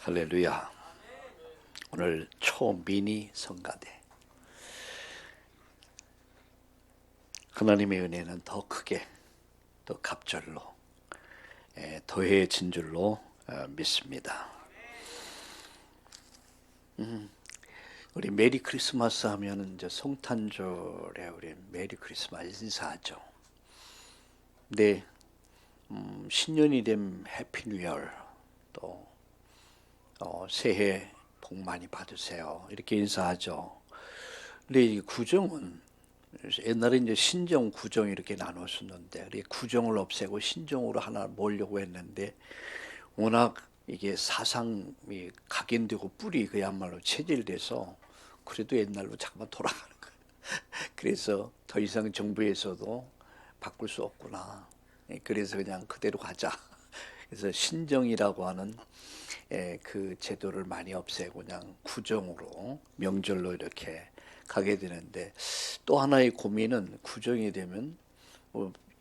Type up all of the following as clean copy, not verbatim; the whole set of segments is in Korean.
할렐루야. 오늘 초미니 성가대. 하나님의 은혜는 더 크게, 더 갑절로 더해진 줄로 믿습니다. 우리 메리 크리스마스 하면은 이제 성탄절에 우리 메리 크리스마스 인사하죠. 근데 신년이 되면 해피 뉴 이어, 또 새해 복 많이 받으세요 이렇게 인사하죠. 근데 이 구정은 옛날에 이제 신정, 구정 이렇게 나눴었는데 구정을 없애고 신정으로 하나 모으려고 했는데 워낙 이게 사상이 각인되고 뿌리 그야말로 체질돼서 그래도 옛날로 잠깐만 돌아가는 거예요. 그래서 더 이상 정부에서도 바꿀 수 없구나. 그래서 그냥 그대로 가자. 그래서 신정이라고 하는 그 제도를 많이 없애고 그냥 구정으로 명절로 이렇게 가게 되는데, 또 하나의 고민은 구정이 되면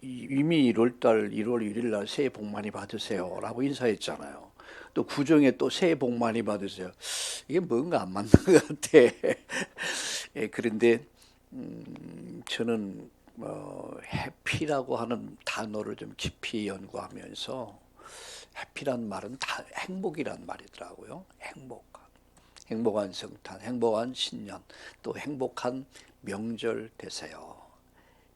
이미 1월달 1월 1일 날 새해 복 많이 받으세요 라고 인사했잖아요. 또 구정에 또 새해 복 많이 받으세요. 이게 뭔가 안 맞는 것 같아. 그런데 저는 해피라고 하는 단어를 좀 깊이 연구하면서, 해피란 말은 다 행복이란 말이더라고요. 행복한 성탄, 행복한 신년, 또 행복한 명절 되세요.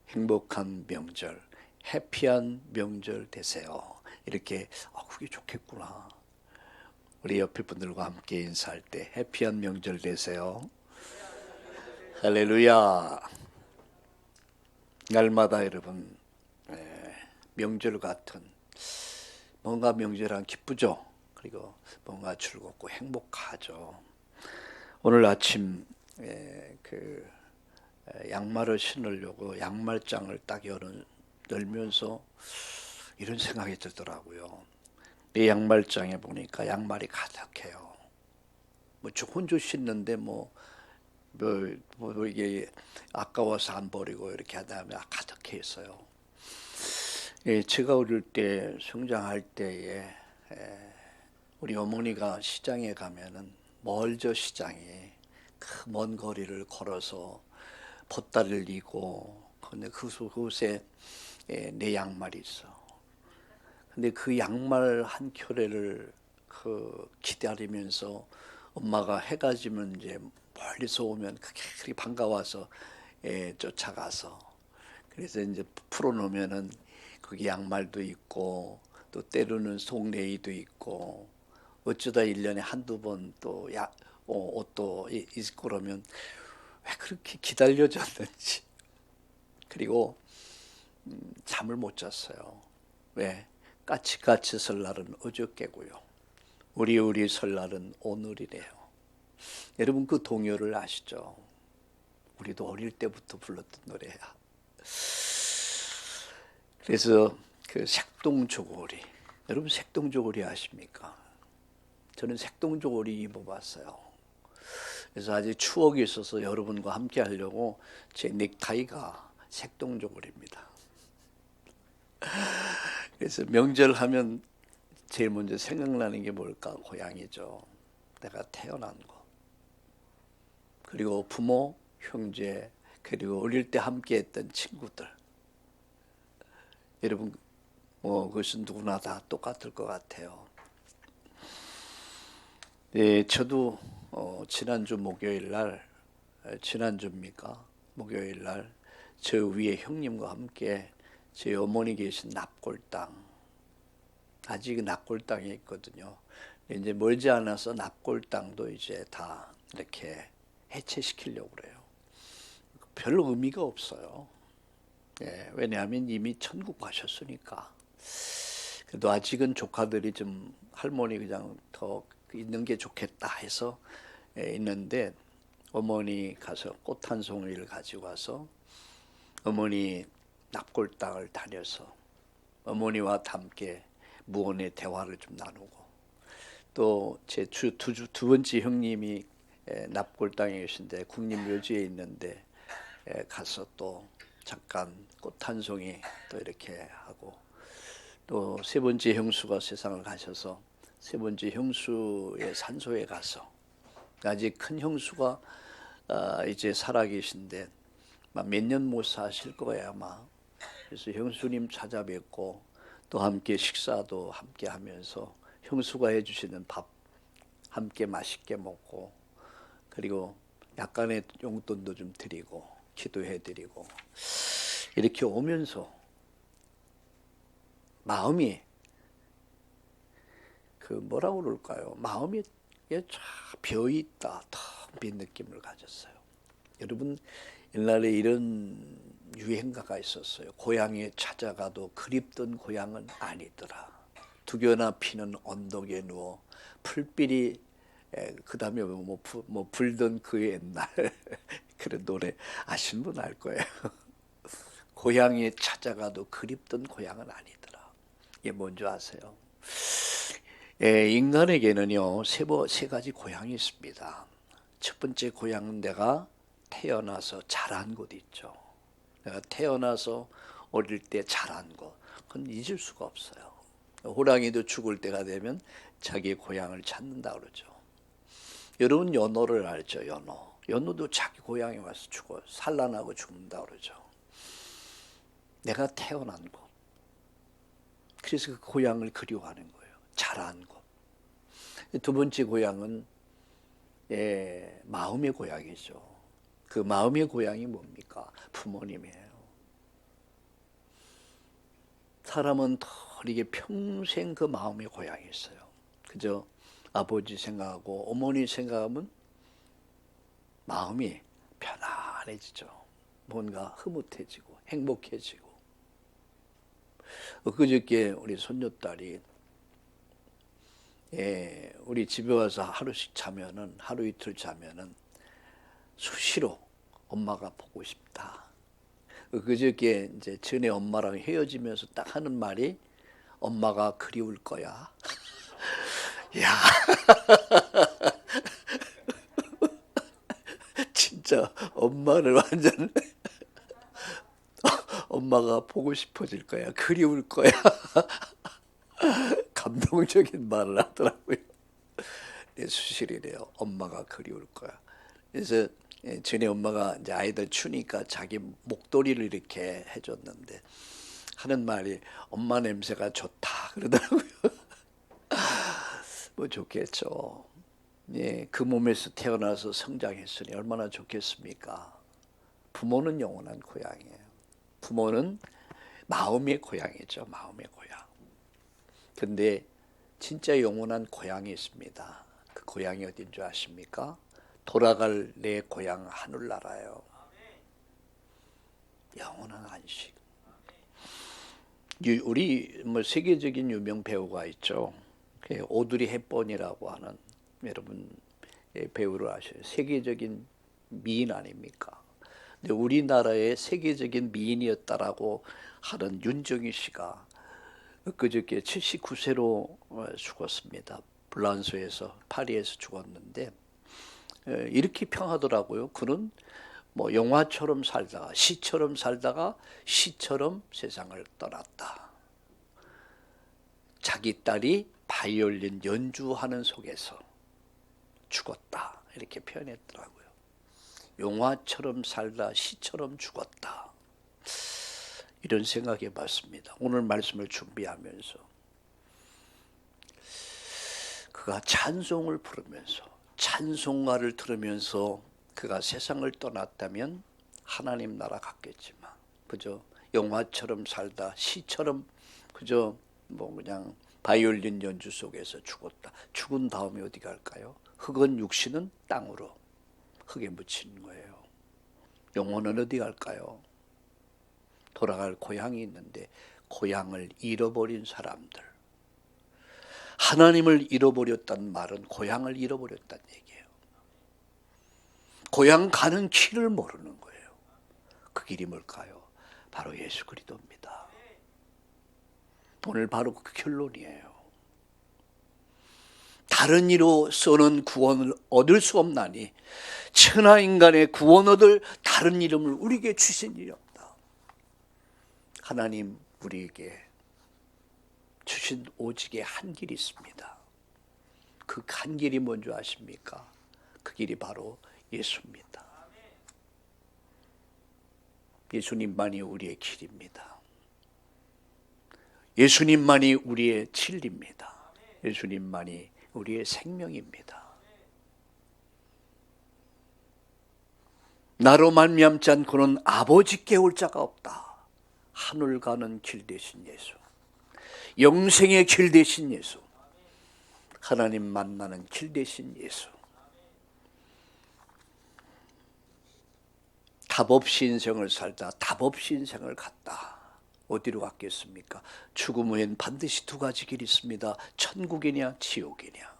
행복한 명절, 해피한 명절 되세요. 이렇게 그게 좋겠구나. 우리 옆에 분들과 함께 인사할 때 해피한 명절 되세요. 할렐루야. 날마다 여러분 명절 같은, 뭔가 명절은 기쁘죠. 그리고 뭔가 즐겁고 행복하죠. 오늘 아침 양말을 신으려고 양말장을 딱 열면서 이런 생각이 들더라고요. 내 양말장에 보니까 양말이 가득해요. 저 혼자 신는데 이게 아까워서 안 버리고 이렇게 하다 보면 가득해 있어요. 제가 어릴 때 성장할 때에 우리 어머니가 시장에 가면은 멀죠. 시장이 그 먼 거리를 걸어서 보따리를 이고, 근데 그곳에 내 양말이 있어. 근데 그 양말 한 켤레를 기다리면서 엄마가 해가 지면 이제 멀리서 오면 그렇게 반가워서 쫓아가서, 그래서 이제 풀어놓으면은 거기 양말도 있고 또 때로는 속내의도 있고, 어쩌다 1년에 한두 번 또 옷도 있고 그러면 왜 그렇게 기다려졌는지. 그리고 잠을 못 잤어요. 왜? 까치까치 설날은 어저께고요, 우리 설날은 오늘이래요. 여러분 그 동요를 아시죠? 우리도 어릴 때부터 불렀던 노래야. 그래서 그 색동저고리, 여러분 색동저고리 아십니까? 저는 색동저고리 입어봤어요. 그래서 아주 추억이 있어서 여러분과 함께 하려고 제 넥타이가 색동저고리입니다. 그래서 명절 하면 제일 먼저 생각나는 게 뭘까? 고향이죠. 내가 태어난 곳. 그리고 부모, 형제, 그리고 어릴 때 함께 했던 친구들. 여러분 그것은 누구나 다 똑같을 것 같아요. 네, 저도 지난주 목요일 날, 지난주입니까? 목요일 날 저 위에 형님과 함께 제 어머니 계신 납골당, 아직 납골당에 있거든요. 이제 멀지 않아서 납골당도 이제 다 이렇게 해체시키려고 그래요. 별로 의미가 없어요. 왜냐하면 이미 천국 가셨으니까. 그래도 아직은 조카들이 좀 할머니 그냥 더 있는 게 좋겠다 해서 있는데, 어머니 가서 꽃 한 송이를 가지고 와서 어머니 납골당을 다녀서 어머니와 함께 무언의 대화를 좀 나누고, 또 제 두 번째 형님이 납골당에 계신데 국립묘지에 있는데 가서 또 잠깐 꽃 한 송이 또 이렇게 하고, 또 세 번째 형수가 세상을 가셔서 세 번째 형수의 산소에 가서 아직 큰 형수가 이제 살아계신데 몇 년 못 사실 거예요 아마. 그래서 형수님 찾아뵙고 또 함께 식사도 함께 하면서 형수가 해주시는 밥 함께 맛있게 먹고 그리고 약간의 용돈도 좀 드리고 기도해 드리고 이렇게 오면서 마음이 그 뭐라고 그럴까요? 마음이 비어있다, 텅 빈 느낌을 가졌어요. 여러분 옛날에 이런 유행가가 있었어요. 고향에 찾아가도 그립던 고향은 아니더라. 두겨나 피는 언덕에 누워 풀빛이 그 다음에 뭐 불던 그 옛날 그런 노래 아시는 분 알 거예요. 고향에 찾아가도 그립던 고향은 아니더라. 이게 뭔지 아세요? 인간에게는요 세 가지 고향이 있습니다. 첫 번째 고향은 내가 태어나서 자란 곳 있죠. 내가 태어나서 어릴 때 자란 곳, 그건 잊을 수가 없어요. 호랑이도 죽을 때가 되면 자기 고향을 찾는다 그러죠. 여러분 연어를 알죠? 연어도 자기 고향에 와서 죽어 산란하고 죽는다 그러죠. 내가 태어난 곳, 그래서 그 고향을 그리워하는 거예요. 자란 곳. 두 번째 고향은 마음의 고향이죠. 그 마음의 고향이 뭡니까? 부모님이에요. 사람은 이게 평생 그 마음의 고향이 있어요. 그저 아버지 생각하고 어머니 생각하면 마음이 편안해지죠. 뭔가 흐뭇해지고 행복해지고. 그저께 우리 손녀딸이 우리 집에 와서 하루씩 자면은 하루 이틀 자면은 수시로 엄마가 보고 싶다. 그저께 이제 전에 엄마랑 헤어지면서 딱 하는 말이 엄마가 그리울 거야. 야, 진짜 엄마를 완전 엄마가 보고 싶어질 거야. 그리울 거야. 감동적인 말을 하더라고요. 수시이래요. 엄마가 그리울 거야. 그래서 전에 엄마가 이제 아이들 추니까 자기 목도리를 이렇게 해줬는데 하는 말이 엄마 냄새가 좋다 그러더라고요. 뭐 좋겠죠. 그 몸에서 태어나서 성장했으니 얼마나 좋겠습니까? 부모는 영원한 고향이에요. 부모는 마음의 고향이죠. 마음의 고향. 근데 진짜 영원한 고향이 있습니다. 그 고향이 어딘 줄 아십니까? 돌아갈 내 고향 하늘나라요. 영원한 안식. 우리 뭐 세계적인 유명 배우가 있죠. 오드리 헵번이라고 하는 여러분 배우를 아셔요. 세계적인 미인 아닙니까? 근데 우리나라의 세계적인 미인이었다라고 하는 윤정희 씨가 그저께 79세로 죽었습니다. 불란서에서 파리에서 죽었는데 이렇게 평하더라고요. 그는 뭐 영화처럼 살다가 시처럼 살다가 시처럼 세상을 떠났다. 자기 딸이 바이올린 연주하는 속에서 죽었다. 이렇게 표현했더라고요. 영화처럼 살다 시처럼 죽었다. 이런 생각해 봤습니다. 오늘 말씀을 준비하면서 그가 찬송을 부르면서 찬송가를 들으면서 그가 세상을 떠났다면 하나님 나라 갔겠지만 그저 영화처럼 살다 시처럼 그저 뭐 그냥 바이올린 연주 속에서 죽었다. 죽은 다음에 어디 갈까요? 흙은 육신은 땅으로 흙에 묻히는 거예요. 영혼은 어디 갈까요? 돌아갈 고향이 있는데 고향을 잃어버린 사람들. 하나님을 잃어버렸다는 말은 고향을 잃어버렸다는 얘기예요. 고향 가는 길을 모르는 거예요. 그 길이 뭘까요? 바로 예수 그리스도입니다. 오늘 바로 그 결론이에요. 다른 이로서는 구원을 얻을 수 없나니 천하 인간의 구원 얻을 다른 이름을 우리에게 주신 일이 없다. 하나님 우리에게 주신 오직의 한 길이 있습니다. 그 간 길이 뭔지 아십니까? 그 길이 바로 예수입니다. 예수님만이 우리의 길입니다. 예수님만이 우리의 진리입니다. 예수님만이 우리의 생명입니다. 나로 말미암지 않고는 아버지께 올 자가 없다. 하늘 가는 길 되신 예수, 영생의 길 되신 예수, 하나님 만나는 길 되신 예수. 답 없이 인생을 살다 답 없이 인생을 갔다. 어디로 갔겠습니까? 죽음 후엔 반드시 두 가지 길이 있습니다. 천국이냐 지옥이냐.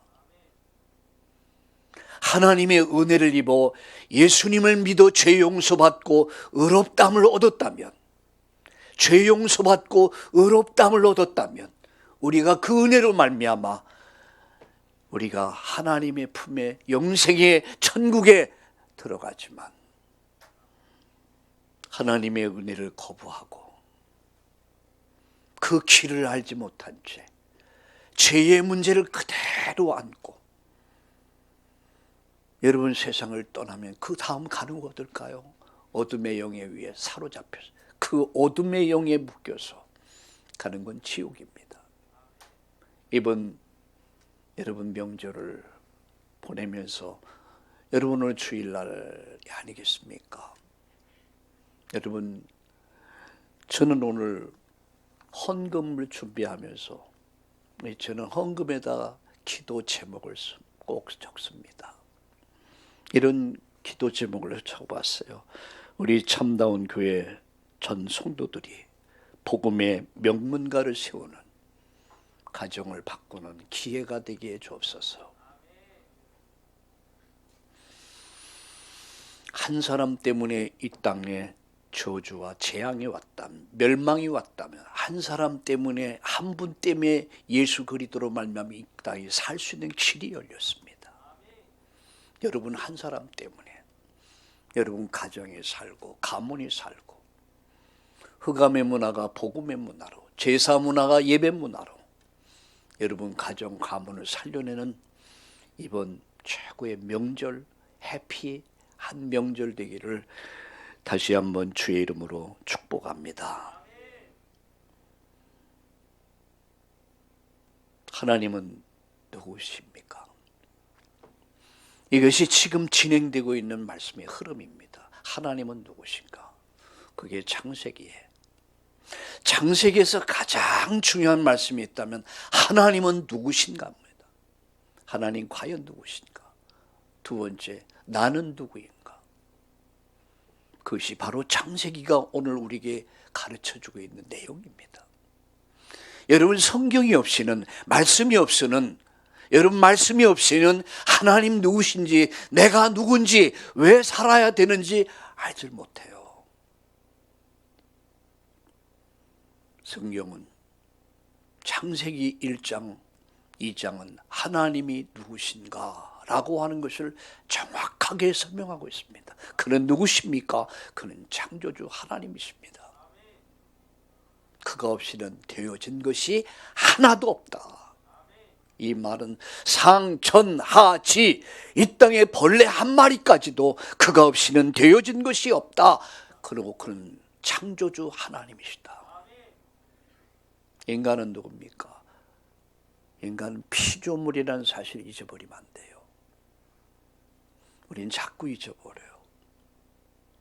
하나님의 은혜를 입어 예수님을 믿어 죄 용서받고 의롭다함을 얻었다면, 죄 용서받고 의롭다함을 얻었다면 우리가 그 은혜로 말미암아 우리가 하나님의 품에 영생의 천국에 들어가지만, 하나님의 은혜를 거부하고 그 길을 알지 못한 채 죄의 문제를 그대로 안고 여러분 세상을 떠나면 그 다음 가는 곳 어떨까요? 어둠의 영에 의해 사로잡혀서 그 어둠의 영에 묶여서 가는 건 지옥입니다. 이번 여러분 명절을 보내면서 여러분 오늘 주일날이 아니겠습니까? 여러분, 저는 오늘 헌금을 준비하면서 저는 헌금에다가 기도 제목을 꼭 적습니다. 이런 기도 제목을 적어봤어요. 우리 참다운 교회 전 성도들이 복음의 명문가를 세우는 가정을 바꾸는 기회가 되게 해 주옵소서. 한 사람 때문에 이 땅에 저주와 재앙이 왔다면, 멸망이 왔다면, 한 사람 때문에, 한 분 때문에 예수 그리스도로 말미암아 이 땅에 살 수 있는 길이 열렸습니다. 여러분 한 사람 때문에 여러분 가정에 살고 가문이 살고, 흑암의 문화가 복음의 문화로, 제사 문화가 예배 문화로 여러분 가정 가문을 살려내는 이번 최고의 명절, 해피한 명절 되기를 다시 한번 주의 이름으로 축복합니다. 하나님은 누구십니까? 이것이 지금 진행되고 있는 말씀의 흐름입니다. 하나님은 누구신가? 그게 창세기에, 창세기에서 가장 중요한 말씀이 있다면 하나님은 누구신가 합니다. 하나님 과연 누구신가? 두 번째, 나는 누구인가? 그것이 바로 창세기가 오늘 우리에게 가르쳐주고 있는 내용입니다. 여러분 성경이 없이는, 말씀이 없이는, 여러분 말씀이 없이는 하나님 누구신지, 내가 누군지, 왜 살아야 되는지 알지 못해요. 성경은 창세기 1장, 2장은 하나님이 누구신가 라고 하는 것을 정확하게 설명하고 있습니다. 그는 누구십니까? 그는 창조주 하나님이십니다. 그가 없이는 되어진 것이 하나도 없다. 이 말은 상천하지, 이 땅에 벌레 한 마리까지도 그가 없이는 되어진 것이 없다. 그리고 그는 창조주 하나님이시다. 인간은 누굽니까? 인간은 피조물이라는 사실을 잊어버리면 안 돼요. 우린 자꾸 잊어버려요.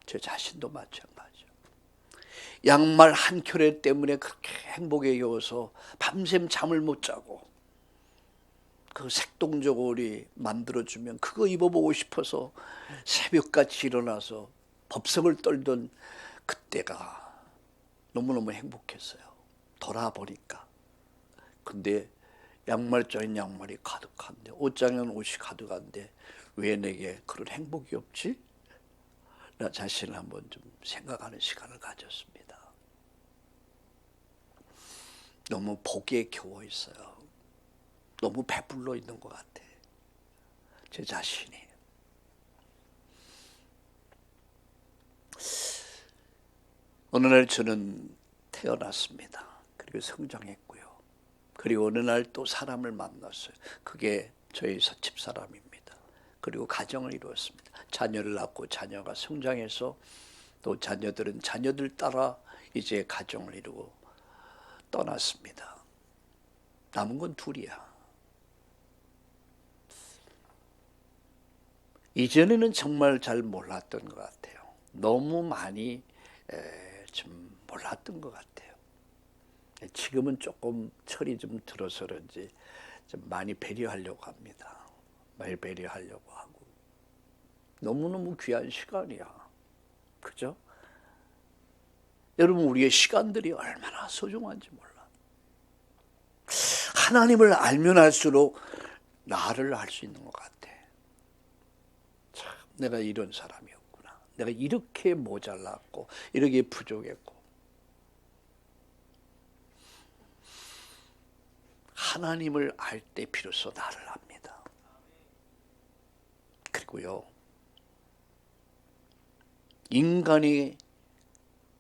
제 자신도 마찬가지죠. 양말 한 켤레 때문에 그렇게 행복에 겨워서 밤샘 잠을 못 자고, 그 색동저고리 만들어주면 그거 입어보고 싶어서 새벽같이 일어나서 법석을 떨던 그때가 너무너무 행복했어요. 돌아보니까. 근데 양말장인 양말이 가득한데, 옷장에는 옷이 가득한데 왜 내게 그런 행복이 없지? 나 자신을 한번 좀 생각하는 시간을 가졌습니다. 너무 복에 겨워 있어요. 너무 배불러 있는 것 같아. 제 자신이. 어느 날 저는 태어났습니다. 그리고 성장했고요. 그리고 어느 날 또 사람을 만났어요. 그게 저희 집사람입니다. 그리고 가정을 이루었습니다. 자녀를 낳고 자녀가 성장해서 또 자녀들은 자녀들 따라 이제 가정을 이루고 떠났습니다. 남은 건 둘이야. 이전에는 정말 잘 몰랐던 것 같아요. 너무 많이 좀 몰랐던 것 같아요. 지금은 조금 철이 좀 들어서 그런지 좀 많이 배려하려고 합니다. 많이 배려하려고 하고. 너무너무 귀한 시간이야. 그죠? 여러분, 우리의 시간들이 얼마나 소중한지 몰라. 하나님을 알면 알수록 나를 알 수 있는 것 같아. 참, 내가 이런 사람이었구나. 내가 이렇게 모자랐고, 이렇게 부족했고. 하나님을 알 때 비로소 나를 압니다. 그리고요, 인간의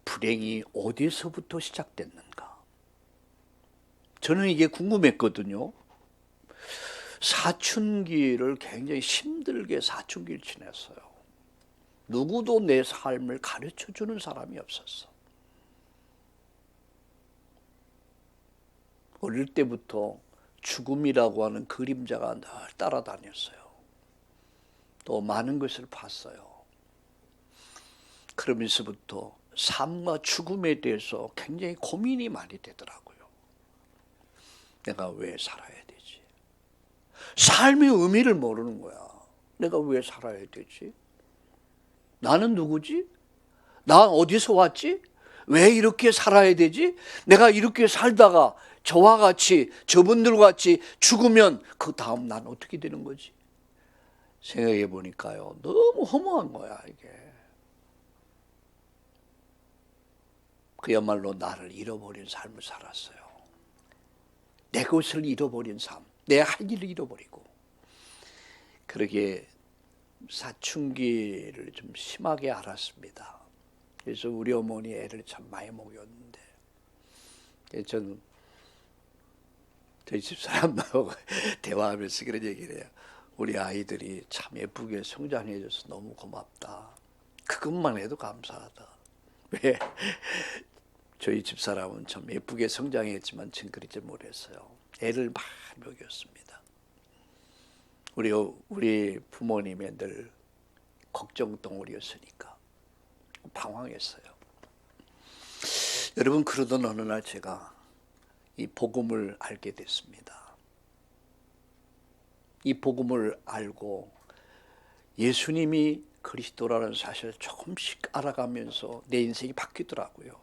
불행이 어디서부터 시작됐는가? 저는 이게 궁금했거든요. 사춘기를 굉장히 힘들게 사춘기를 지냈어요. 누구도 내 삶을 가르쳐주는 사람이 없었어. 어릴 때부터 죽음이라고 하는 그림자가 늘 따라다녔어요. 또 많은 것을 봤어요. 그러면서부터 삶과 죽음에 대해서 굉장히 고민이 많이 되더라고요. 내가 왜 살아야 되지? 삶의 의미를 모르는 거야. 내가 왜 살아야 되지? 나는 누구지? 나 어디서 왔지? 왜 이렇게 살아야 되지? 내가 이렇게 살다가 저와 같이, 저분들과 같이 죽으면 그 다음 난 어떻게 되는 거지? 생각해 보니까요, 너무 허무한 거야, 이게. 그야말로 나를 잃어버린 삶을 살았어요. 내 것을 잃어버린 삶, 내 할 일을 잃어버리고. 그러게 사춘기를 좀 심하게 앓았습니다. 그래서 우리 어머니 애를 참 많이 먹였는데, 저는 저희 집사람하고 대화하면서 그런 얘기를 해요. 우리 아이들이 참 예쁘게 성장해줘서 너무 고맙다. 그것만 해도 감사하다. 왜? 저희 집사람은 참 예쁘게 성장했지만 전 그러지 못했어요. 애를 많이 먹였습니다. 우리 부모님의 늘 걱정 덩어리였으니까 방황했어요. 여러분, 그러던 어느 날 제가 이 복음을 알게 됐습니다. 이 복음을 알고 예수님이 그리스도라는 사실을 조금씩 알아가면서 내 인생이 바뀌더라고요.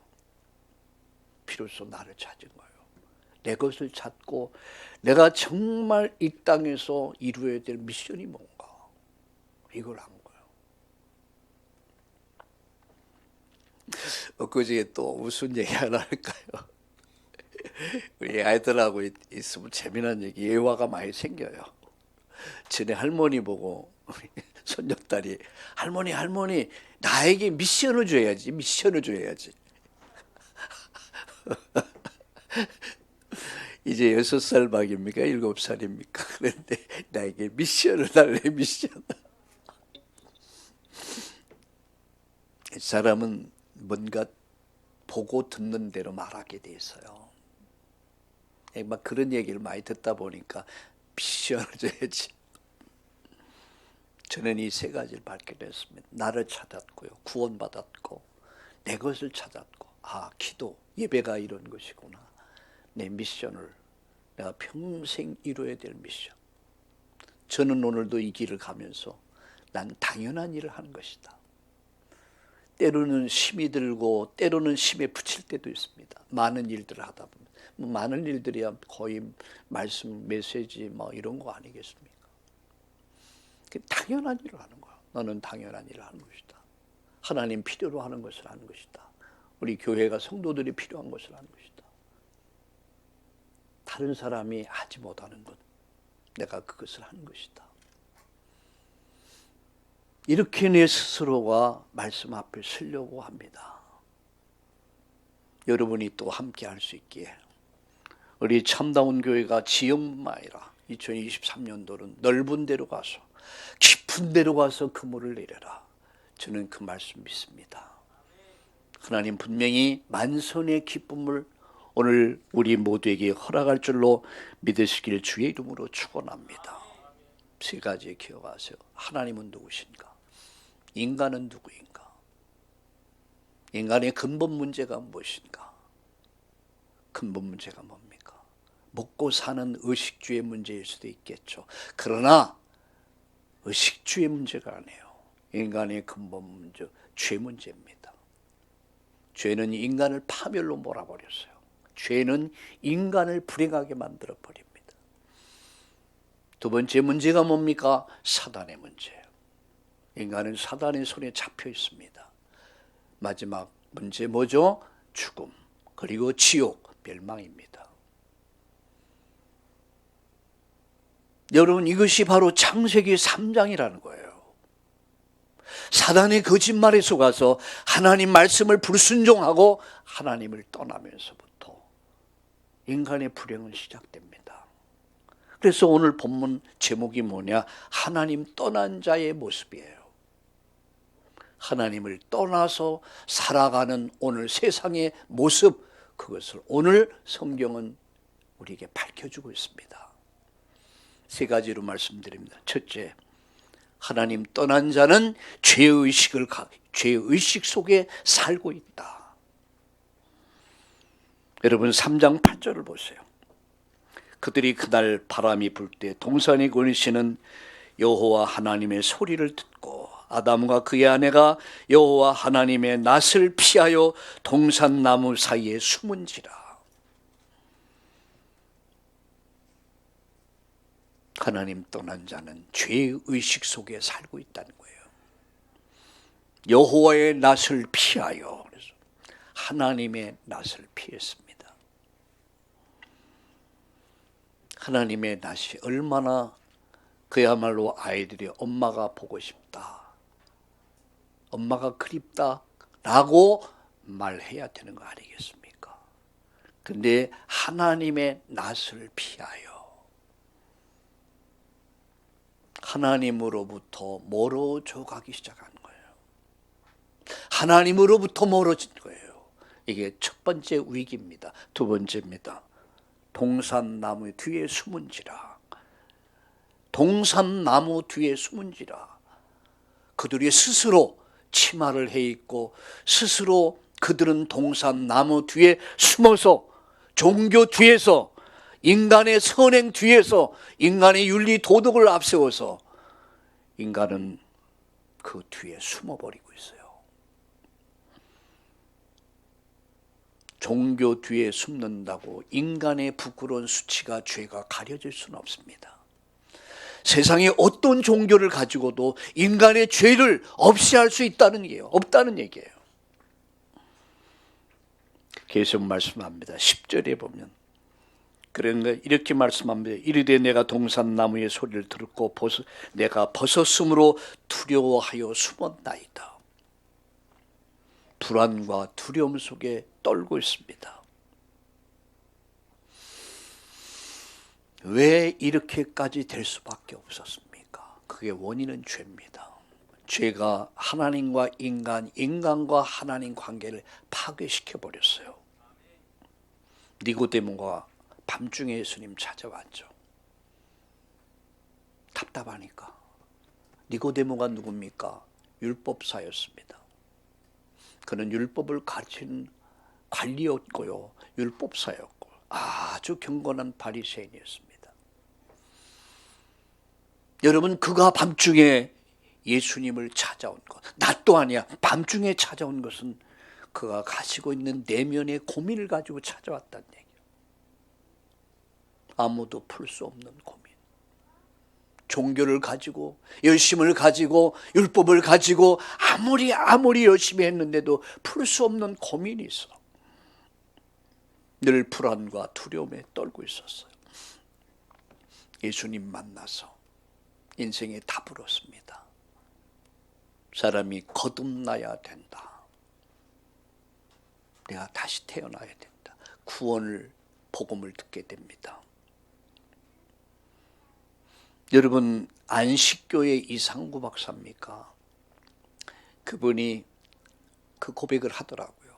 비로소 나를 찾은 거예요. 내 것을 찾고 내가 정말 이 땅에서 이루어야 될 미션이 뭔가, 이걸 안 거예요. 엊그제 또 무슨 얘기 하나 할까요? 우리 아이들하고 있으면 재미난 얘기, 예화가 많이 생겨요. 전에 할머니 보고 우리 손녀딸이 할머니 나에게 미션을 줘야지. 이제 6살 박입니까? 7살입니까? 그런데 나에게 미션을 달래, 미션. 사람은 뭔가 보고 듣는 대로 말하게 돼 있어요. 막 그런 얘기를 많이 듣다 보니까 미션을 줘야지. 저는 이 세 가지를 밝게 됐습니다. 나를 찾았고요, 구원받았고, 내 것을 찾았고, 기도, 예배가 이런 것이구나. 내 미션을 내가 평생 이루어야 될 미션. 저는 오늘도 이 길을 가면서 난 당연한 일을 하는 것이다. 때로는 힘이 들고 때로는 힘에 붙일 때도 있습니다. 많은 일들을 하다 보면. 많은 일들이야 거의 말씀, 메시지 이런 거 아니겠습니까? 당연한 일을 하는 거야. 너는 당연한 일을 하는 것이다. 하나님 필요로 하는 것을 하는 것이다. 우리 교회가 성도들이 필요한 것을 하는 것이다. 다른 사람이 하지 못하는 것, 내가 그것을 하는 것이다. 이렇게 내 스스로가 말씀 앞에 서려고 합니다. 여러분이 또 함께 할 수 있기에 우리 참다운 교회가 지역뿐만 아니라 2023년도는 넓은 데로 가서 깊은 데로 가서 그물을 내려라. 저는 그 말씀 믿습니다. 하나님 분명히 만선의 기쁨을 오늘 우리 모두에게 허락할 줄로 믿으시길 주의 이름으로 축원합니다. 세 가지 기억하세요. 하나님은 누구신가? 인간은 누구인가? 인간의 근본 문제가 무엇인가? 근본 문제가 뭡니까? 먹고 사는 의식주의 문제일 수도 있겠죠. 그러나 의식주의 문제가 아니에요. 인간의 근본 문제, 죄 문제입니다. 죄는 인간을 파멸로 몰아버렸어요. 죄는 인간을 불행하게 만들어 버립니다. 두 번째 문제가 뭡니까? 사단의 문제예요. 인간은 사단의 손에 잡혀 있습니다. 마지막 문제 뭐죠? 죽음, 그리고 지옥, 멸망입니다. 여러분, 이것이 바로 창세기 3장이라는 거예요. 사단의 거짓말에 속아서 하나님 말씀을 불순종하고 하나님을 떠나면서부터 인간의 불행은 시작됩니다. 그래서 오늘 본문 제목이 뭐냐? 하나님 떠난 자의 모습이에요. 하나님을 떠나서 살아가는 오늘 세상의 모습, 그것을 오늘 성경은 우리에게 밝혀주고 있습니다. 세 가지로 말씀드립니다. 첫째, 하나님 떠난 자는 죄의식 속에 살고 있다. 여러분 3장 8절을 보세요. 그들이 그날 바람이 불 때 동산에 거니시는 여호와 하나님의 소리를 듣고 아담과 그의 아내가 여호와 하나님의 낯을 피하여 동산나무 사이에 숨은지라. 하나님 떠난 자는 죄의식 속에 살고 있다는 거예요. 여호와의 낯을 피하여, 그래서 하나님의 낯을 피했습니다. 하나님의 낯이 얼마나 그야말로 아이들이 엄마가 보고 싶다, 엄마가 그립다 라고 말해야 되는 거 아니겠습니까? 근데 하나님의 낯을 피하여 하나님으로부터 멀어져 가기 시작한 거예요. 하나님으로부터 멀어진 거예요. 이게 첫 번째 위기입니다. 두 번째입니다. 동산나무 뒤에 숨은지라. 동산나무 뒤에 숨은지라. 그들이 스스로 치마를 해 입고 스스로 그들은 동산나무 뒤에 숨어서 종교 뒤에서 인간의 선행 뒤에서 인간의 윤리 도덕을 앞세워서 인간은 그 뒤에 숨어버리고 있어요. 종교 뒤에 숨는다고 인간의 부끄러운 수치가 죄가 가려질 수는 없습니다. 세상에 어떤 종교를 가지고도 인간의 죄를 없이 할 수 있다는 얘기예요. 없다는 얘기예요. 계속 말씀합니다. 10절에 보면 그런가 이렇게 말씀합니다. 이르되 내가 동산나무의 소리를 듣고 내가 벗었으므로 두려워하여 숨었나이다. 불안과 두려움 속에 떨고 있습니다. 왜 이렇게까지 될 수밖에 없었습니까? 그게 원인은 죄입니다. 죄가 하나님과 인간과 하나님 관계를 파괴시켜 버렸어요. 니고데모가 밤중에 예수님 찾아왔죠. 답답하니까. 니고데모가 누굽니까? 율법사였습니다. 그는 율법을 가르치는 관리였고요, 율법사였고 아주 경건한 바리새인이었습니다. 여러분, 그가 밤중에 예수님을 찾아온 것, 낮도 아니야, 밤중에 찾아온 것은 그가 가지고 있는 내면의 고민을 가지고 찾아왔다는 얘기예요. 아무도 풀 수 없는 고민. 종교를 가지고, 열심을 가지고, 율법을 가지고 아무리 열심히 했는데도 풀 수 없는 고민이 있어. 늘 불안과 두려움에 떨고 있었어요. 예수님 만나서 인생에 답을 얻습니다. 사람이 거듭나야 된다. 내가 다시 태어나야 된다. 구원을, 복음을 듣게 됩니다. 여러분, 안식교의 이상구 박사입니까? 그분이 그 고백을 하더라고요.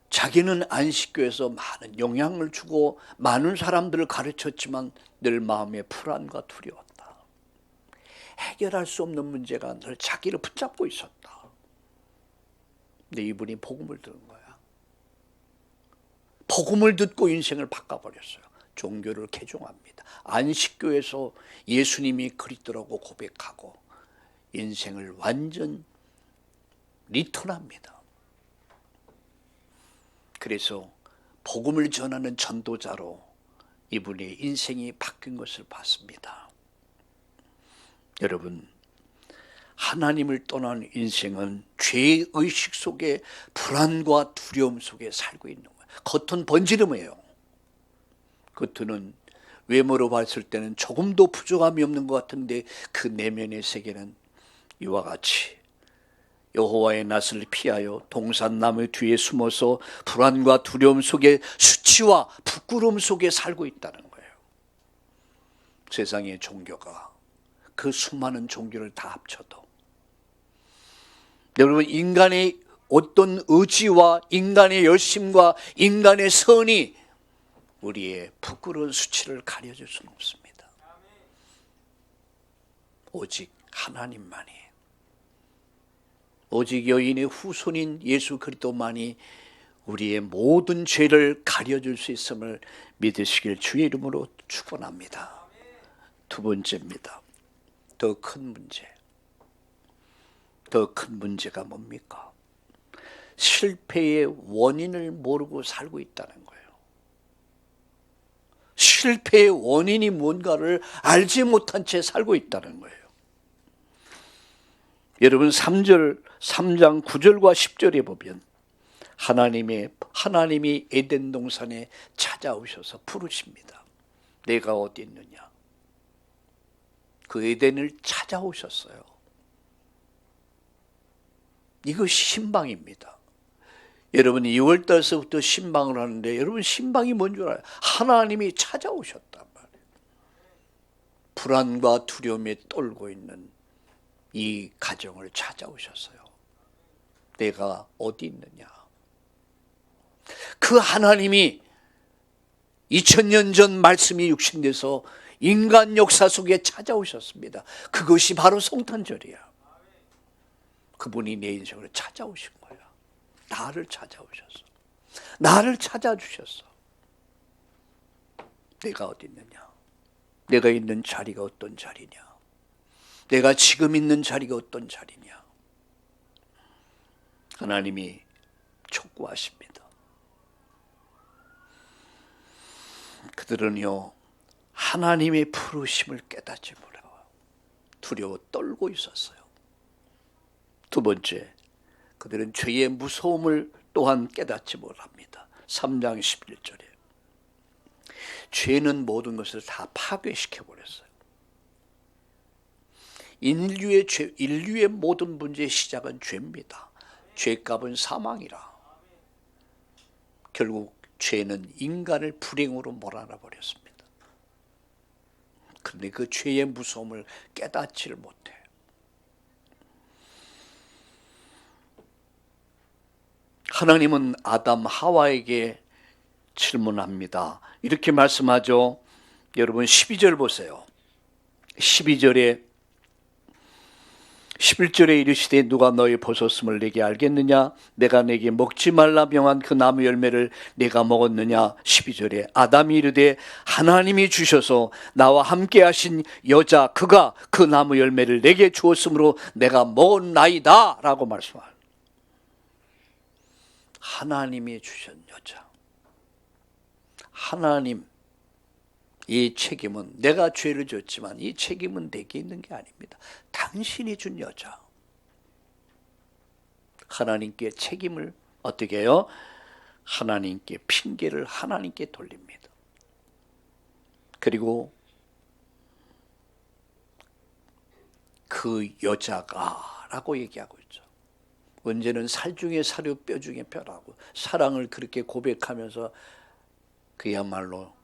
자기는 안식교에서 많은 영향을 주고 많은 사람들을 가르쳤지만 늘 마음에 불안과 두려웠다. 해결할 수 없는 문제가 늘 자기를 붙잡고 있었다. 근데 이분이 복음을 들은 거야. 복음을 듣고 인생을 바꿔버렸어요. 종교를 개종합니다. 안식교에서 예수님이 그리스도라고 고백하고 인생을 완전 리턴합니다. 그래서 복음을 전하는 전도자로 이분의 인생이 바뀐 것을 봤습니다. 여러분, 하나님을 떠난 인생은 죄의식 속에 불안과 두려움 속에 살고 있는 거예요. 겉은 번지름해요. 겉은 외모로 봤을 때는 조금도 부족함이 없는 것 같은데 그 내면의 세계는 이와 같이 여호와의 낯을 피하여 동산나무 뒤에 숨어서 불안과 두려움 속에 수치와 부끄러움 속에 살고 있다는 거예요. 세상의 종교가 그 수많은 종교를 다 합쳐도 여러분, 인간의 어떤 의지와 인간의 열심과 인간의 선이 우리의 부끄러운 수치를 가려줄 수는 없습니다. 오직 하나님만이, 오직 여인의 후손인 예수 그리스도만이 우리의 모든 죄를 가려줄 수 있음을 믿으시길 주의 이름으로 축원합니다. 두 번째입니다. 더 큰 문제. 더 큰 문제가 뭡니까? 실패의 원인을 모르고 살고 있다는 거예요. 실패의 원인이 뭔가를 알지 못한 채 살고 있다는 거예요. 여러분, 3장 9절과 10절에 보면 하나님이 에덴 동산에 찾아오셔서 부르십니다. 내가 어디 있느냐? 그 에덴을 찾아오셨어요. 이것이 신방입니다. 여러분, 2월달서부터 신방을 하는데 여러분, 신방이 뭔 줄 알아요? 하나님이 찾아오셨단 말이에요. 불안과 두려움에 떨고 있는 이 가정을 찾아오셨어요. 내가 어디 있느냐? 그 하나님이 2000년 전 말씀이 육신돼서 인간 역사 속에 찾아오셨습니다. 그것이 바로 성탄절이야. 그분이 내 인생을 찾아오신 거야. 나를 찾아오셨어. 나를 찾아주셨어. 내가 어디 있느냐? 내가 있는 자리가 어떤 자리냐? 내가 지금 있는 자리가 어떤 자리냐? 하나님이 촉구하십니다. 그들은요, 하나님의 부르심을 깨닫지 못하고 두려워 떨고 있었어요. 두 번째, 그들은 죄의 무서움을 또한 깨닫지 못합니다. 3장 11절에 죄는 모든 것을 다 파괴시켜버렸어요. 인류의 모든 문제의 시작은 죄입니다. 죄값은 사망이라. 결국 죄는 인간을 불행으로 몰아넣어 버렸습니다. 그런데 그 죄의 무서움을 깨닫지를 못해. 하나님은 아담 하와에게 질문합니다. 이렇게 말씀하죠. 여러분, 12절 보세요. 11절에 이르시되 누가 너의 버섯음을 내게 알겠느냐? 내가 내게 먹지 말라 명한 그 나무 열매를 내가 먹었느냐? 12절에 아담이 이르되 하나님이 주셔서 나와 함께 하신 여자 그가 그 나무 열매를 내게 주었으므로 내가 먹었나이다 라고 말씀합니다. 하나님이 주신 여자, 하나님, 이 책임은, 내가 죄를 졌지만 이 책임은 내게 있는 게 아닙니다. 당신이 준 여자. 하나님께 책임을 어떻게 해요? 하나님께 핑계를 하나님께 돌립니다. 그리고 그 여자가 라고 얘기하고 있죠. 언제는 살 중에 살이요 뼈 중에 뼈라고 사랑을 그렇게 고백하면서 그야말로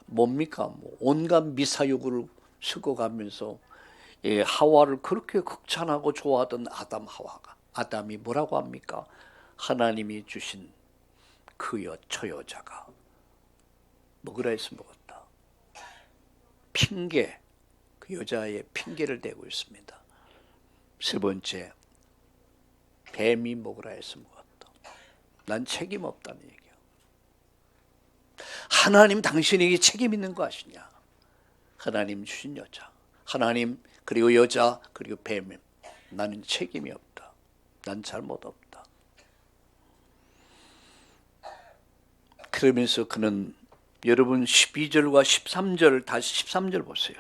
뭡니까? 뭐 온갖 미사여구를 섞어가면서 하와를 그렇게 극찬하고 좋아하던 아담이 뭐라고 합니까? 하나님이 주신 저 여자가 먹으라 해서 먹었다. 핑계, 그 여자의 핑계를 대고 있습니다. 세 번째, 뱀이 먹으라 해서 먹었다. 난 책임 없다는 얘기야. 하나님 당신에게 책임 있는 거 아시냐? 하나님 주신 여자, 하나님 그리고 여자 그리고 뱀, 나는 책임이 없다. 난 잘못 없다. 그러면서 그는 여러분 12절과 13절 다시 13절 보세요.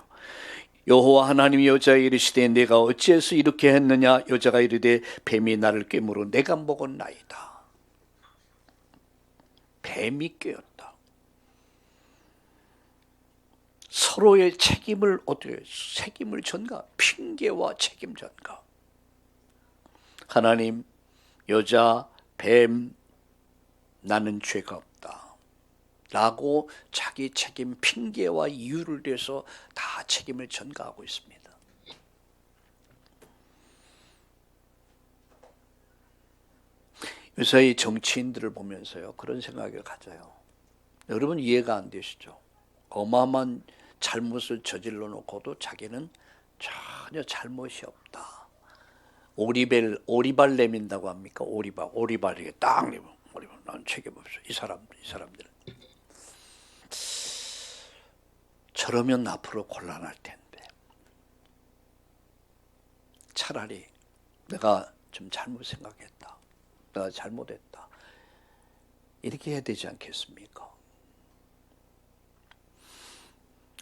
여호와 하나님이 여자에게 이르시되 내가 어찌해서 이렇게 했느냐? 여자가 이르되 뱀이 나를 꿰물어 내가 먹었나이다. 뱀이 꿰었다. 서로의 책임을 전가, 핑계와 책임 전가. 하나님, 여자, 뱀, 나는 죄가 없다 라고 자기 책임, 핑계와 이유를 대서 다 책임을 전가하고 있습니다. 요새 정치인들을 보면서요, 그런 생각을 가져요. 여러분 이해가 안 되시죠? 어마어마한 잘못을 저질러 놓고도 자기는 전혀 잘못이 없다. 오리발 내민다고 합니까? 오리발이 딱 내면 난 책임 없어. 이 사람들은 저러면 앞으로 곤란할 텐데 차라리 내가 좀 잘못 생각했다. 내가 잘못했다. 이렇게 해야 되지 않겠습니까?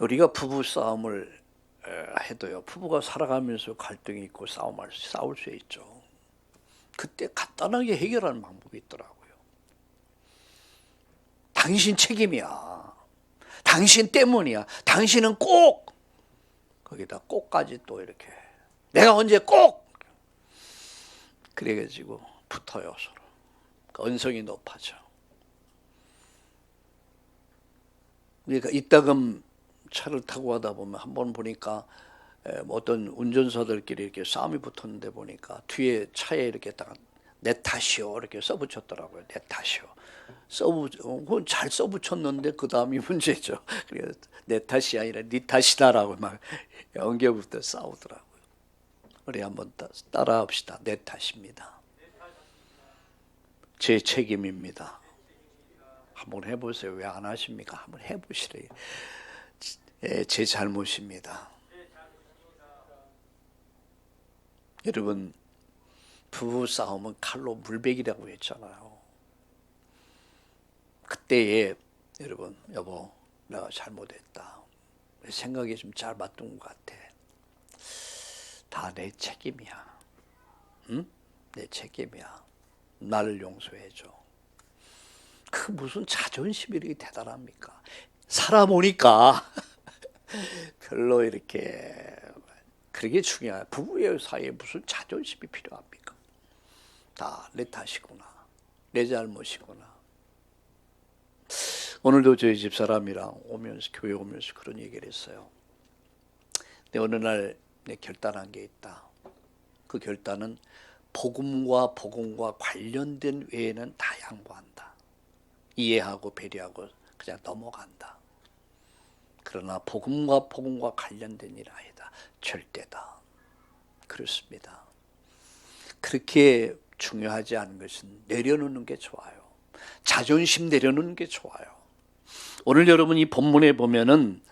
우리가 부부 싸움을 해도요, 부부가 살아가면서 갈등이 있고 싸울 수 있죠. 그때 간단하게 해결하는 방법이 있더라고요. 당신 책임이야. 당신 때문이야. 당신은 꼭 거기다 꼭까지 또 이렇게 내가 언제 꼭 그래가지고 붙어요 서로. 언성이 높아져. 그러니까 이따금 차를 타고 가다 보면 한 번 보니까 어떤 운전사들끼리 이렇게 싸움이 붙었는데 보니까 뒤에 차에 이렇게 딱 내 탓이요 이렇게 써붙였더라고요. 내 탓이요. 그건 잘 써붙였는데 그 다음이 문제죠. 그래서 내 탓이 아니라 네 탓이다라고 막 연결부터 싸우더라고요. 우리 한번 따라합시다. 내 탓입니다. 제 책임입니다. 한번 해보세요. 왜 안 하십니까? 한번 해보시래요. 제 잘못입니다. 여러분 부부 싸움은 칼로 물베기라고 했잖아요. 그때에 여러분 여보 내가 잘못했다. 생각이 좀 잘 맞던 것 같아. 다 내 책임이야. 응? 내 책임이야. 나를 용서해줘. 그 무슨 자존심이 이렇게 대단합니까? 살아보니까 별로 이렇게 그게 중요해요. 부부의 사이에 무슨 자존심이 필요합니까? 다 내 탓이구나. 내 잘못이구나. 오늘도 저희 집사람이랑 교회 오면서 그런 얘기를 했어요. 근데 어느 날 결단한 게 있다. 그 결단은 복음과 관련된 외에는 다 양보한다. 이해하고 배려하고 그냥 넘어간다. 그러나 복음과 관련된 일 아니다. 절대다. 그렇습니다. 그렇게 중요하지 않은 것은 내려놓는 게 좋아요. 자존심 내려놓는 게 좋아요. 오늘 여러분 이 본문에 보면은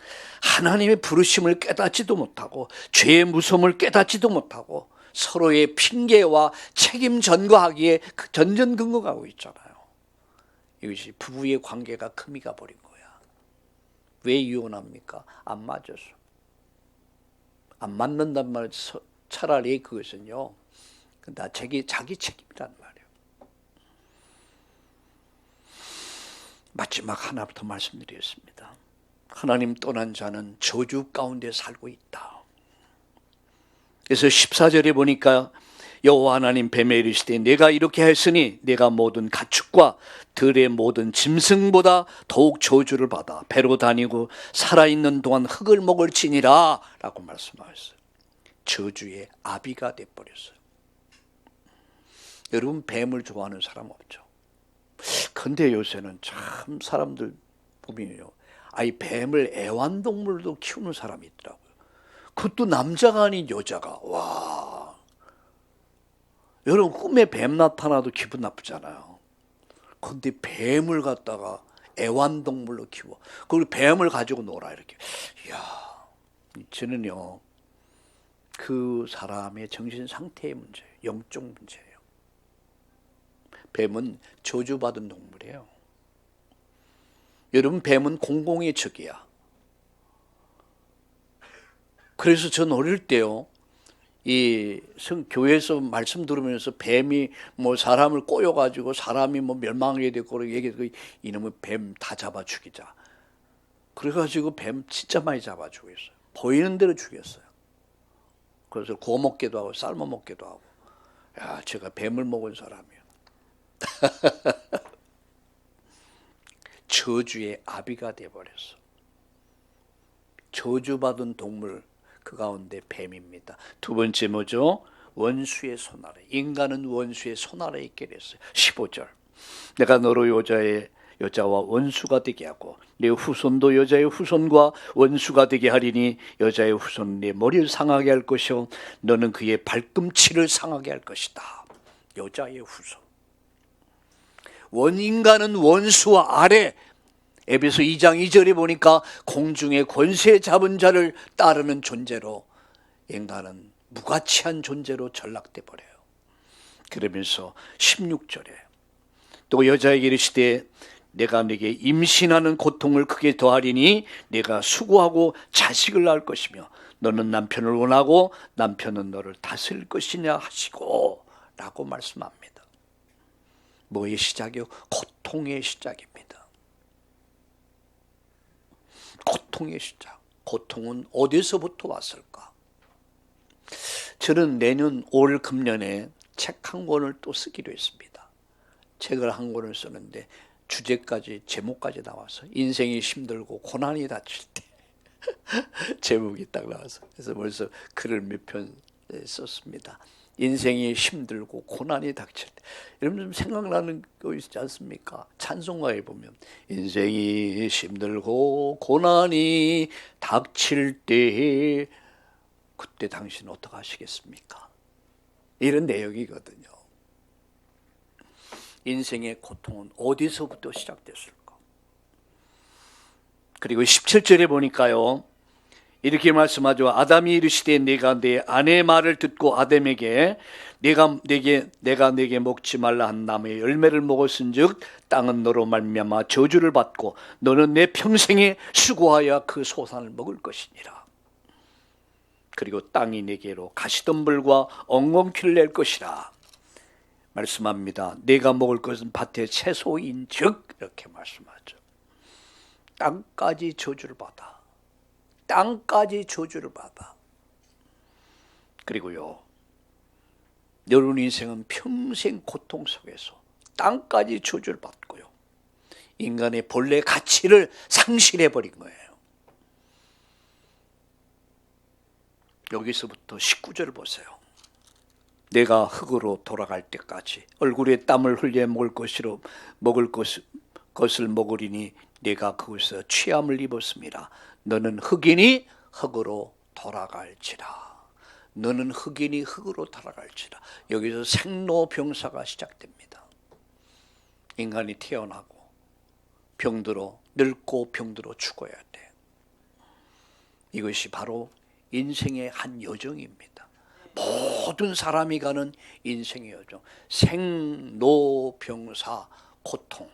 하나님의 부르심을 깨닫지도 못하고 죄의 무서움을 깨닫지도 못하고 서로의 핑계와 책임 전가하기에 전전긍긍하고 있잖아요. 이것이 부부의 관계가 금이 가버린 거야. 왜 이혼합니까? 안 맞아서. 안 맞는단 말이죠. 차라리 그것은요, 자기 책임이란 말이에요. 마지막 하나부터 말씀드리겠습니다. 하나님 떠난 자는 저주 가운데 살고 있다. 그래서 14절에 보니까 여호와 하나님 뱀에 이르시되 내가 이렇게 했으니 내가 모든 가축과 들의 모든 짐승보다 더욱 저주를 받아 배로 다니고 살아있는 동안 흙을 먹을지니라 라고 말씀하셨어요. 저주의 아비가 돼버렸어요. 여러분, 뱀을 좋아하는 사람 없죠? 근데 요새는 참 사람들 보면요, 아이 뱀을 애완동물로 키우는 사람이 있더라고요. 그것도 남자가 아닌 여자가. 와, 여러분, 꿈에 뱀 나타나도 기분 나쁘잖아요. 근데 뱀을 갖다가 애완동물로 키워. 그리고 뱀을 가지고 놀아 이렇게. 이야, 저는요, 그 사람의 정신 상태의 문제예요. 영적 문제예요. 뱀은 저주받은 동물이에요. 여러분, 뱀은 공공의 적이야. 그래서 전 어릴 때요, 이 교회에서 말씀 들으면서 뱀이 뭐 사람을 꼬여가지고 사람이 뭐 멸망하게 되고 얘기해서 이놈의 뱀 다 잡아 죽이자. 그래가지고 뱀 진짜 많이 잡아 죽였어요. 보이는 대로 죽였어요. 그래서 구워 먹기도 하고 삶아 먹기도 하고. 야, 제가 뱀을 먹은 사람이에요. 저주의 아비가 되어버렸어. 저주받은 동물 그 가운데 뱀입니다. 두 번째 뭐죠? 원수의 손 아래. 인간은 원수의 손 아래 있게 됐어요. 15절. 내가 너로 여자와 원수가 되게 하고 내 후손도 여자의 후손과 원수가 되게 하리니 여자의 후손은 내 머리를 상하게 할 것이요 너는 그의 발꿈치를 상하게 할 것이다. 여자의 후손. 원인간은 원수와 아래. 에베소 2장 2절에 보니까 공중의 권세 잡은 자를 따르는 존재로 인간은 무가치한 존재로 전락돼 버려요. 그러면서 16절에 또 여자에게 이르시되 내가 네게 임신하는 고통을 크게 더하리니 내가 수고하고 자식을 낳을 것이며 너는 남편을 원하고 남편은 너를 다스릴 것이냐 하시고 라고 말씀합니다. 뭐의 시작이요? 고통의 시작입니다. 고통의 시작. 고통은 어디서부터 왔을까? 저는 내년 올 금년에 책 한 권을 또 쓰기로 했습니다. 책을 한 권을 쓰는데 주제까지 제목까지 나와서 인생이 힘들고 고난이 닥칠 때 제목이 딱 나와서 그래서 벌써 글을 몇 편 썼습니다. 인생이 힘들고 고난이 닥칠 때. 여러분 좀 생각나는 거 있지 않습니까? 찬송가에 보면 인생이 힘들고 고난이 닥칠 때 그때 당신 어떻게 하시겠습니까? 이런 내용이거든요. 인생의 고통은 어디서부터 시작됐을까? 그리고 17절에 보니까요, 이렇게 말씀하죠. 아담이 이르시되 내가 내 아내의 말을 듣고 아담에게 내가 내게 먹지 말라 한 나무의 열매를 먹었은즉 땅은 너로 말미암아 저주를 받고 너는 내 평생에 수고하여 그 소산을 먹을 것이니라. 그리고 땅이 내게로 가시덤불과 엉겅퀴를 낼 것이라 말씀합니다. 내가 먹을 것은 밭의 채소인즉 이렇게 말씀하죠. 땅까지 저주를 받아. 땅까지 저주를 받아. 그리고요, 여러분 인생은 평생 고통 속에서 땅까지 저주를 받고요, 인간의 본래 가치를 상실해버린 거예요. 여기서부터 19절 보세요. 내가 흙으로 돌아갈 때까지 얼굴에 땀을 흘려 먹을 것을 먹으리니 내가 그것에서 취함을 입었습니다. 너는 흙이니 흙으로 돌아갈지라. 너는 흙이니 흙으로 돌아갈지라. 여기서 생로병사가 시작됩니다. 인간이 태어나고 병들어 늙고 병들어 죽어야 돼. 이것이 바로 인생의 한 여정입니다. 모든 사람이 가는 인생의 여정. 생로병사 고통.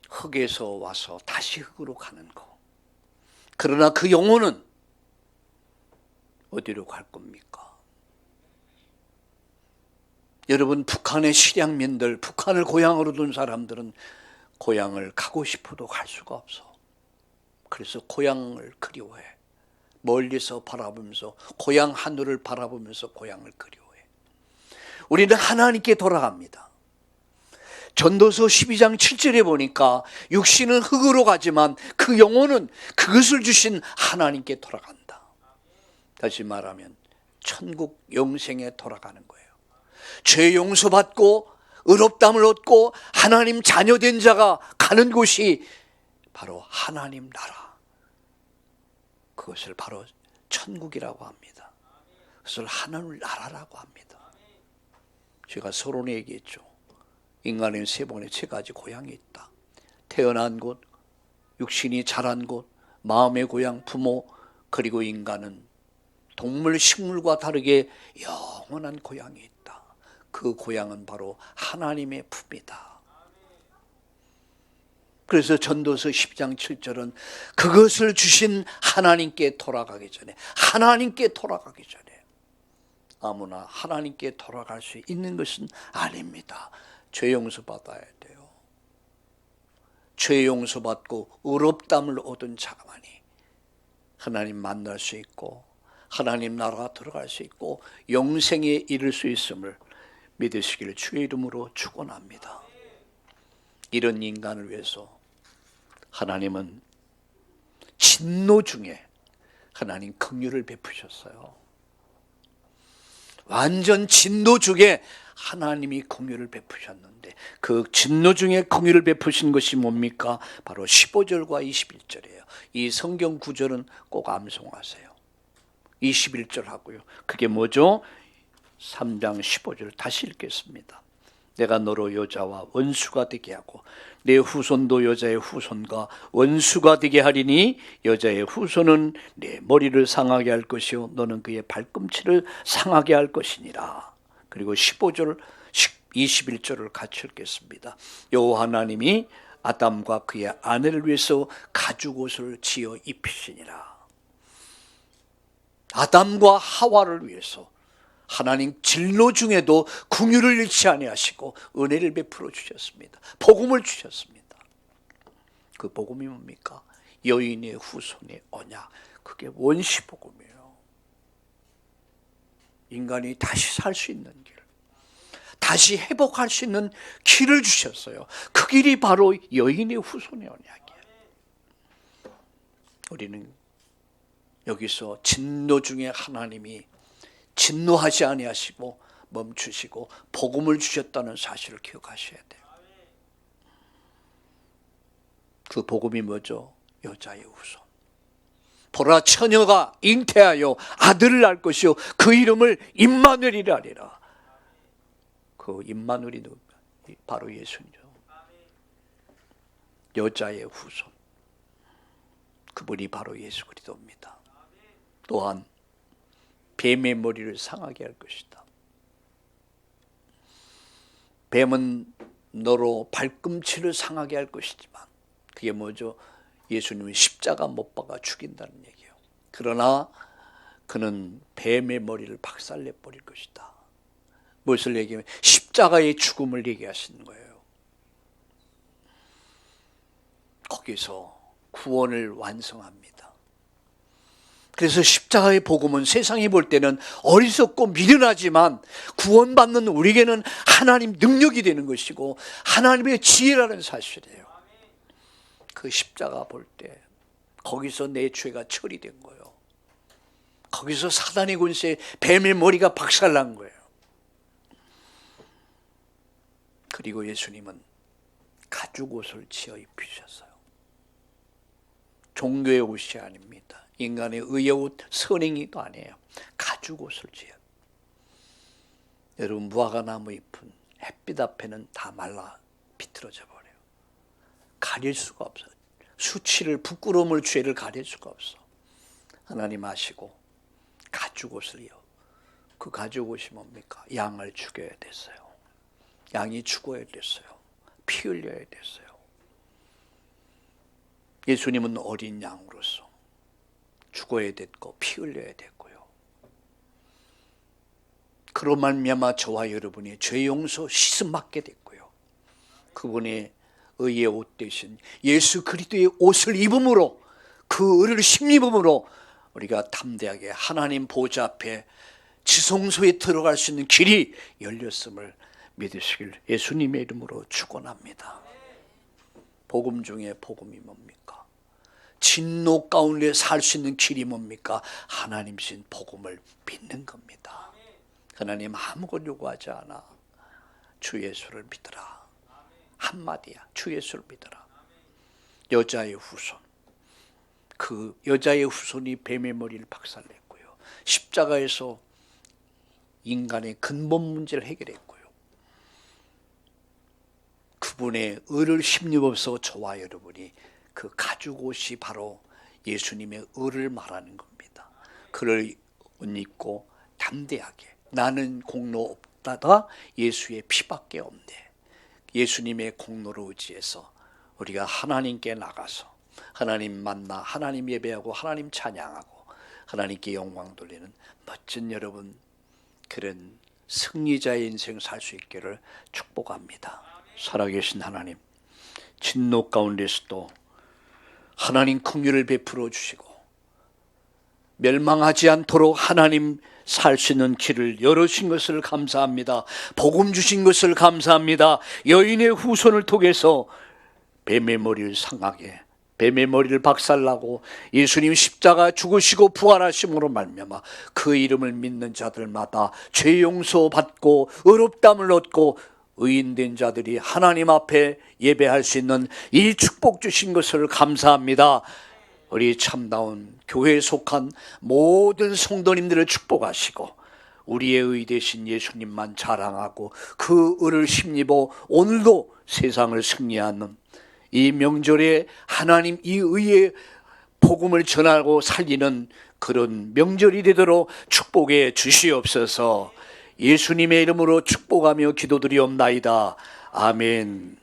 흙에서 와서 다시 흙으로 가는 거. 그러나 그 영혼은 어디로 갈 겁니까? 여러분, 북한의 실향민들, 북한을 고향으로 둔 사람들은 고향을 가고 싶어도 갈 수가 없어. 그래서 고향을 그리워해. 멀리서 바라보면서 고향 하늘을 바라보면서 고향을 그리워해. 우리는 하나님께 돌아갑니다. 전도서 12장 7절에 보니까 육신은 흙으로 가지만 그 영혼은 그것을 주신 하나님께 돌아간다. 다시 말하면 천국 영생에 돌아가는 거예요. 죄 용서받고 의롭다함을 얻고 하나님 자녀된 자가 가는 곳이 바로 하나님 나라. 그것을 바로 천국이라고 합니다. 그것을 하나님 나라라고 합니다. 제가 서론에 얘기했죠. 인간의 세 번의 세 가지 고향이 있다. 태어난 곳, 육신이 자란 곳, 마음의 고향, 부모, 그리고 인간은 동물, 식물과 다르게 영원한 고향이 있다. 그 고향은 바로 하나님의 품이다. 그래서 전도서 10장 7절은 그것을 주신 하나님께 돌아가기 전에, 하나님께 돌아가기 전에 아무나 하나님께 돌아갈 수 있는 것은 아닙니다. 죄 용서 받아야 돼요. 죄 용서 받고 의롭다함을 얻은 자만이 하나님 만날 수 있고 하나님 나라 들어갈 수 있고 영생에 이를 수 있음을 믿으시기를 주의 이름으로 축원합니다. 이런 인간을 위해서 하나님은 진노 중에 하나님 긍휼을 베푸셨어요. 완전 진노 중에 하나님이 긍휼을 베푸셨는데 그 진노 중에 긍휼을 베푸신 것이 뭡니까? 바로 15절과 21절이에요. 이 성경 구절은 꼭 암송하세요. 21절 하고요. 그게 뭐죠? 3장 15절 다시 읽겠습니다. 내가 너로 여자와 원수가 되게 하고 내 후손도 여자의 후손과 원수가 되게 하리니 여자의 후손은 내 머리를 상하게 할 것이요 너는 그의 발꿈치를 상하게 할 것이니라. 그리고 15절 21절을 같이 읽겠습니다. 여호와 하나님이 아담과 그의 아내를 위해서 가죽옷을 지어 입히시니라. 아담과 하와를 위해서 하나님 진노 중에도 긍휼을 잃지 아니하시고 은혜를 베풀어 주셨습니다. 복음을 주셨습니다. 그 복음이 뭡니까? 여인의 후손의 언약. 그게 원시 복음이에요. 인간이 다시 살 수 있는 길, 다시 회복할 수 있는 길을 주셨어요. 그 길이 바로 여인의 후손의 언약이에요. 우리는 여기서 진노 중에 하나님이 진노하지 아니하시고 멈추시고 복음을 주셨다는 사실을 기억하셔야 돼요. 그 복음이 뭐죠? 여자의 후손. 보라 처녀가 잉태하여 아들을 낳을 것이요 그 이름을 임마누엘이라 하리라. 그 임마누엘이 바로 예수님이죠. 여자의 후손. 그분이 바로 예수 그리스도입니다. 또한 뱀의 머리를 상하게 할 것이다. 뱀은 너로 발꿈치를 상하게 할 것이지만 그게 뭐죠? 예수님은 십자가 못 박아 죽인다는 얘기예요. 그러나 그는 뱀의 머리를 박살내 버릴 것이다. 무엇을 얘기하면 십자가의 죽음을 얘기하시는 거예요. 거기서 구원을 완성합니다. 그래서 십자가의 복음은 세상이 볼 때는 어리석고 미련하지만 구원받는 우리에게는 하나님 능력이 되는 것이고 하나님의 지혜라는 사실이에요. 그 십자가 볼 때 거기서 내 죄가 처리된 거예요. 거기서 사단의 권세, 뱀의 머리가 박살난 거예요. 그리고 예수님은 가죽옷을 지어 입히셨어요. 종교의 옷이 아닙니다. 인간의 의의 옷, 선행이도 아니에요. 가죽옷을 지어. 여러분 무화과나무 잎은 햇빛 앞에는 다 말라 비틀어져 버려요. 가릴 수가 없어요. 수치를, 부끄러움을, 죄를 가릴 수가 없어. 하나님 아시고 가죽옷을 이어. 그 가죽옷이 뭡니까? 양을 죽여야 됐어요. 양이 죽어야 됐어요. 피 흘려야 됐어요. 예수님은 어린 양으로서 죽어야 됐고 피 흘려야 됐고요. 그로 말미암아 저와 여러분이 죄 용서 씻음 받게 됐고요. 그분의 의의 옷 대신 예수 그리스도의 옷을 입음으로 그 의를 힘입음으로 우리가 담대하게 하나님 보좌 앞에 지성소에 들어갈 수 있는 길이 열렸음을 믿으시길 예수님의 이름으로 축원합니다. 복음 중에 복음이 뭡니까? 진노 가운데 살 수 있는 길이 뭡니까? 하나님 신 복음을 믿는 겁니다. 하나님 아무것도 요구하지 않아. 주 예수를 믿으라. 한마디야. 주 예수를 믿으라. 여자의 후손. 그 여자의 후손이 뱀의 머리를 박살냈고요. 십자가에서 인간의 근본 문제를 해결했고요. 그분의 의를 힘입어서 저와 여러분이 그 가죽 옷이 바로 예수님의 의를 말하는 겁니다. 그를 옷 입고 담대하게 나는 공로 없다가 예수의 피밖에 없네. 예수님의 공로를 의지해서 우리가 하나님께 나가서 하나님 만나 하나님 예배하고 하나님 찬양하고 하나님께 영광 돌리는 멋진 여러분 그런 승리자의 인생 살 수 있기를 축복합니다. 살아계신 하나님, 진노 가운데서도 하나님 긍휼을 베풀어 주시고 멸망하지 않도록 하나님 살 수 있는 길을 열어주신 것을 감사합니다. 복음 주신 것을 감사합니다. 여인의 후손을 통해서 뱀의 머리를 상하게 뱀의 머리를 박살나고 예수님 십자가 죽으시고 부활하심으로 말미암아 그 이름을 믿는 자들마다 죄 용서 받고 의롭다함을 얻고 의인된 자들이 하나님 앞에 예배할 수 있는 이 축복 주신 것을 감사합니다. 우리 참다운 교회에 속한 모든 성도님들을 축복하시고 우리의 의 대신 예수님만 자랑하고 그 의를 힘입어 오늘도 세상을 승리하는 이 명절에 하나님 이 의의 복음을 전하고 살리는 그런 명절이 되도록 축복해 주시옵소서. 예수님의 이름으로 축복하며 기도드리옵나이다. 아멘.